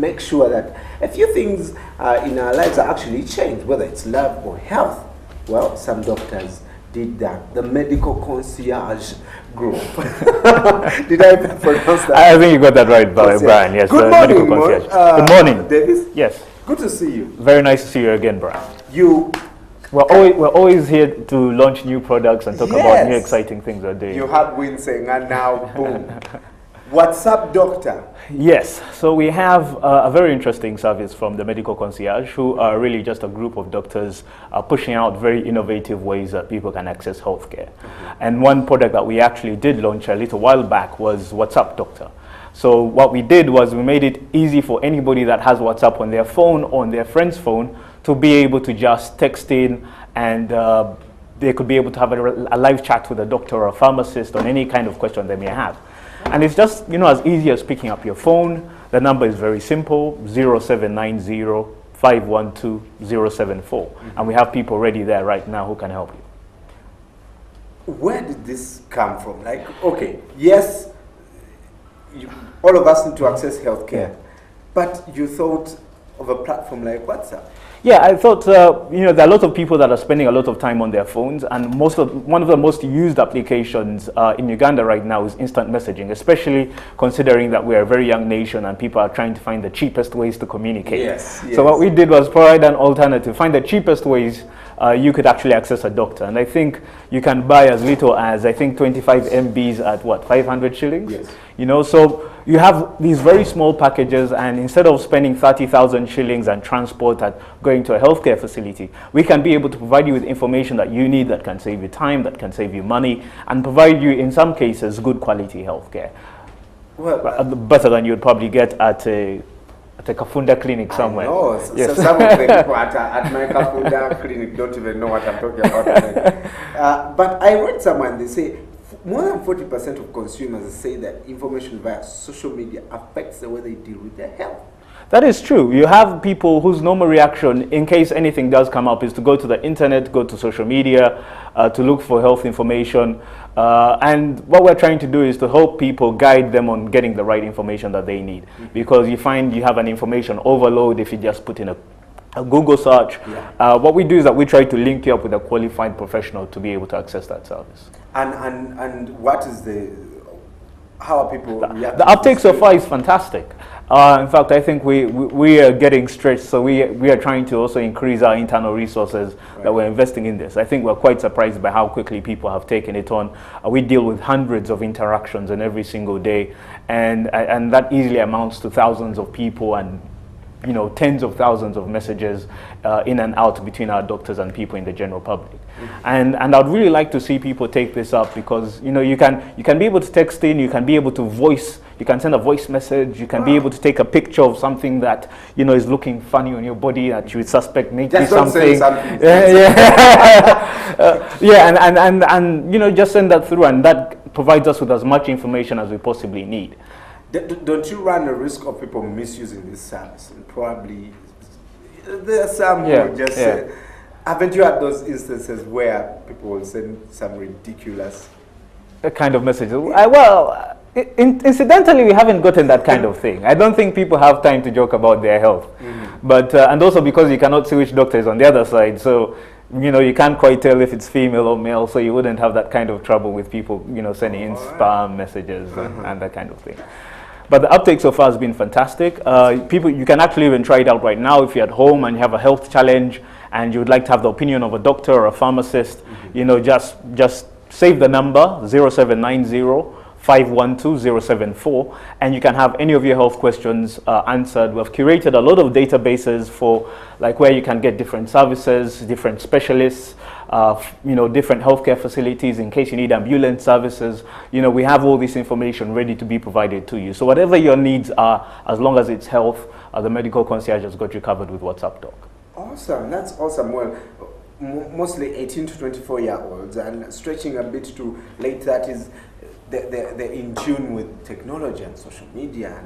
make sure that a few things in our lives are actually changed, whether it's love or health. Well, some doctors did that. The medical concierge group. Did I pronounce that? I think you got that right, Brian. Yes, Good the morning, medical concierge. Good morning, Davis. Yes. Good to see you. Very nice to see you again, Brian. We're always here to launch new products and talk about new exciting things we're doing. You have been saying, and now boom. What's up, doctor? Yes, so we have a very interesting service from the Medical Concierge, who are really just a group of doctors pushing out very innovative ways that people can access healthcare. And one product that we actually did launch a little while back was WhatsApp Doctor. So what we did was we made it easy for anybody that has WhatsApp on their phone or on their friend's phone to be able to just text in, and they could be able to have a live chat with a doctor or a pharmacist on any kind of question they may have. And it's just, as easy as picking up your phone. The number is very simple, 0790 512 074. And we have people ready there right now who can help you. Where did this come from? Like, okay, yes, all of us need to access healthcare, but you thought of a platform like WhatsApp? Yeah, I thought, there are a lot of people that are spending a lot of time on their phones, and one of the most used applications in Uganda right now is instant messaging, especially considering that we are a very young nation and people are trying to find the cheapest ways to communicate. Yes. So what we did was provide an alternative, find the cheapest ways you could actually access a doctor. And I think you can buy as little as, 25 MBs at what, 500 shillings? Yes. So you have these very small packages, and instead of spending 30,000 shillings and transport at going to a healthcare facility, we can be able to provide you with information that you need, that can save you time, that can save you money, and provide you, in some cases, good quality healthcare. Well, better than you'd probably get at a Kafunda clinic somewhere. No, yes. So some of the people at my Kafunda clinic don't even know what I'm talking about. But I read somewhere and they say more than 40% of consumers say that information via social media affects the way they deal with their health. That is true. You have people whose normal reaction, in case anything does come up, is to go to the internet, go to social media, to look for health information. And what we're trying to do is to help people, guide them on getting the right information that they need. Because you find you have an information overload if you just put in a Google search. What we do is that we try to link you up with a qualified professional to be able to access that service. And what is how are people reacting? The uptake so far is fantastic. In fact, I think we are getting stretched, so we are trying to also increase our internal resources that we're investing in this. I think we're quite surprised by how quickly people have taken it on. We deal with hundreds of interactions in every single day, and that easily amounts to thousands of people and tens of thousands of messages in and out between our doctors and people in the general public. And I'd really like to see people take this up, because you can be able to text in, you can be able to voice, you can send a voice message, you can be able to take a picture of something that is looking funny on your body that you would suspect may be something. And just send that through, and that provides us with as much information as we possibly need. Don't you run a risk of people misusing this service? And probably there are some who just say, haven't you had those instances where people will send some ridiculous kind of messages? Incidentally, we haven't gotten that kind of thing. I don't think people have time to joke about their health. But and also because you cannot see which doctor is on the other side, so you can't quite tell if it's female or male, so you wouldn't have that kind of trouble with people sending in spam messages and that kind of thing. But the uptake so far has been fantastic. You can actually even try it out right now if you're at home and you have a health challenge and you would like to have the opinion of a doctor or a pharmacist. Just save the number 0790 512 074, and you can have any of your health questions answered. We've curated a lot of databases for where you can get different services, different specialists, different healthcare facilities in case you need ambulance services. We have all this information ready to be provided to you. So whatever your needs are, as long as it's health, the Medical Concierge has got you covered with WhatsApp Doc. Awesome, that's awesome. Well, mostly 18 to 24-year-olds and stretching a bit to late 30s, they're in tune with technology and social media.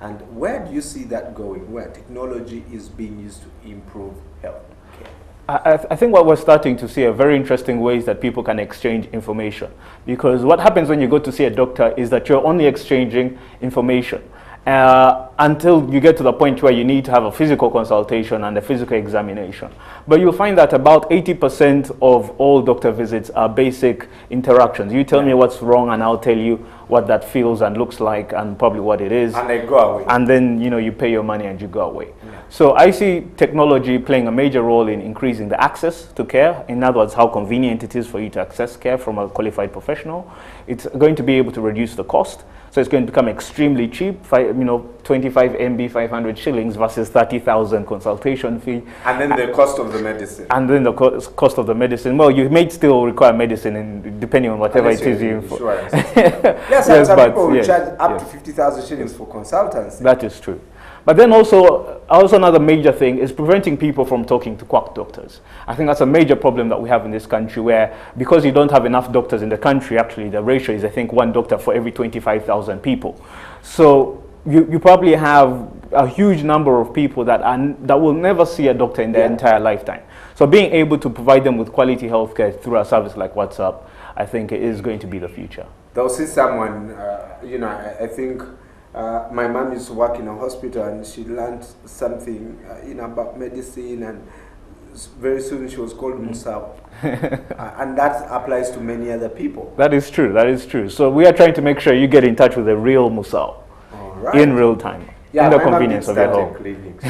And where do you see that going, where technology is being used to improve health care? I think what we're starting to see are very interesting ways that people can exchange information. Because what happens when you go to see a doctor is that you're only exchanging information. until you get to the point where you need to have a physical consultation and a physical examination. But you'll find that about 80% of all doctor visits are basic interactions. You tell me what's wrong and I'll tell you what that feels and looks like and probably what it is. And they go away. And then, you know, you pay your money and you go away. So I see technology playing a major role in increasing the access to care. In other words, how convenient it is for you to access care from a qualified professional. It's going to be able to reduce the cost. So it's going to become extremely cheap, 25 MB, 500 shillings versus 30,000 consultation fee. And then the cost of the medicine. And then the cost of the medicine. Well, you may still require medicine depending on whatever it is you for. Yes, some people will charge up to 50,000 shillings for consultants. That is true. But then also another major thing is preventing people from talking to quack doctors. I think that's a major problem that we have in this country, where because you don't have enough doctors in the country, actually the ratio is, I think, 1 doctor for every 25,000 people. So you probably have a huge number of people that will never see a doctor in their entire lifetime. So being able to provide them with quality healthcare through a service like WhatsApp, I think is going to be the future. They'll see someone, I think my mom used to work in a hospital and she learned something about medicine, and very soon she was called Musao. And that applies to many other people. That is true, that is true. So we are trying to make sure you get in touch with a real Musao in real time. Yeah, in the convenience of your home. Clinic.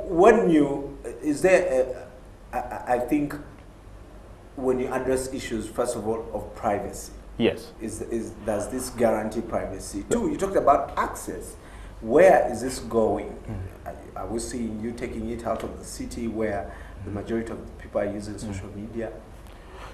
When you, is there, I think, when you address issues, first of all, of privacy. Yes. Does this guarantee privacy? Two, you talked about access. Where is this going? Are we seeing you taking it out of the city where the majority of people are using social media?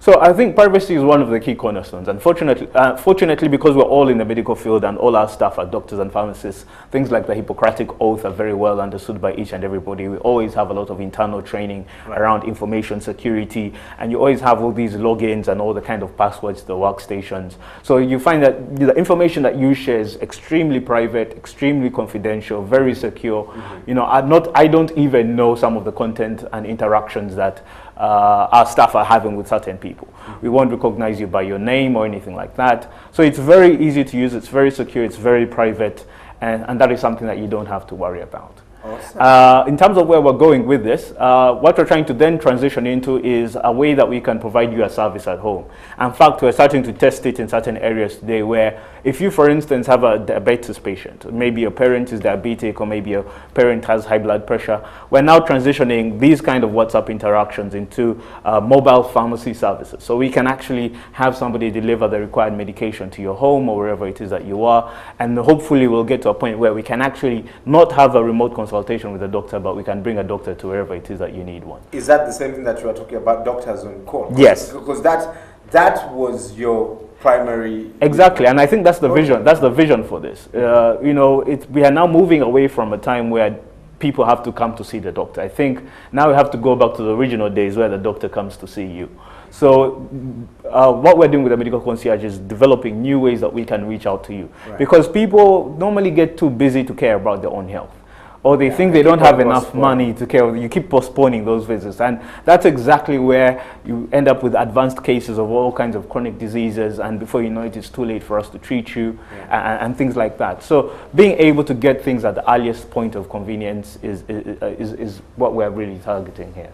So I think privacy is one of the key cornerstones. Fortunately, because we're all in the medical field and all our staff are doctors and pharmacists, things like the Hippocratic Oath are very well understood by each and everybody. We always have a lot of internal training around information security, and you always have all these logins and all the kind of passwords to the workstations. So you find that the information that you share is extremely private, extremely confidential, very secure. I don't even know some of the content and interactions that our staff are having with certain people. We won't recognize you by your name or anything like that. So it's very easy to use, it's very secure, it's very private, and that is something that you don't have to worry about. Awesome. In terms of where we're going with this, what we're trying to then transition into is a way that we can provide you a service at home. In fact, we're starting to test it in certain areas today, where if you, for instance, have a diabetes patient, maybe your parent is diabetic or maybe your parent has high blood pressure, we're now transitioning these kind of WhatsApp interactions into mobile pharmacy services. So we can actually have somebody deliver the required medication to your home or wherever it is that you are, and hopefully we'll get to a point where we can actually not have a remote consultation with a doctor, but we can bring a doctor to wherever it is that you need one. Is that the same thing that you were talking about, doctors on call? Yes. Because that was your primary... Exactly, and I think that's the vision. That's the vision for this. We are now moving away from a time where people have to come to see the doctor. I think now we have to go back to the original days where the doctor comes to see you. So what we're doing with the medical concierge is developing new ways that we can reach out to you. Because people normally get too busy to care about their own health. Or they think they don't have enough money to care. You keep postponing those visits. And that's exactly where you end up with advanced cases of all kinds of chronic diseases. And before you know it, it's too late for us to treat you and things like that. So being able to get things at the earliest point of convenience is what we're really targeting here.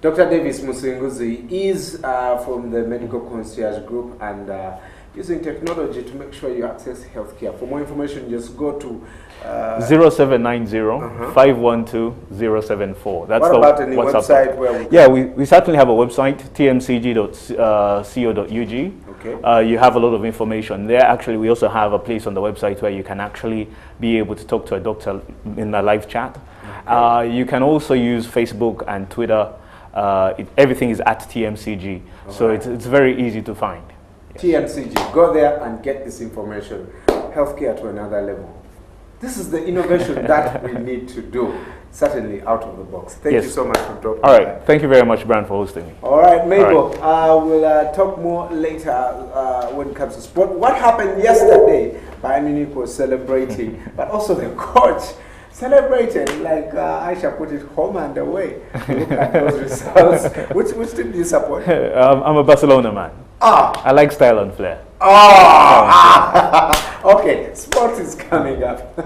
Dr. Davis Musinguzi is from the Medical Concierge Group and using technology to make sure you access healthcare. For more information, just go to 0790 512 074. That's what about any website where we certainly have a website, tmcg.co.ug. Okay. You have a lot of information there. Actually, we also have a place on the website where you can actually be able to talk to a doctor in a live chat. Okay. You can also use Facebook and Twitter. Everything is at TMCG, so it's very easy to find. TMCG, go there and get this information. Healthcare to another level. This is the innovation that we need to do, certainly out of the box. Thank you so much for dropping by. All right, thank you very much, Brian, for hosting me. All right, Mabel, we'll talk more later when it comes to sport. What happened yesterday? Bayern Munich was celebrating, but also the coach celebrated, like Aisha put it, home and away. Look at those results. Which team do you support? I'm a Barcelona man. I like style and flair. Okay, sports is coming up.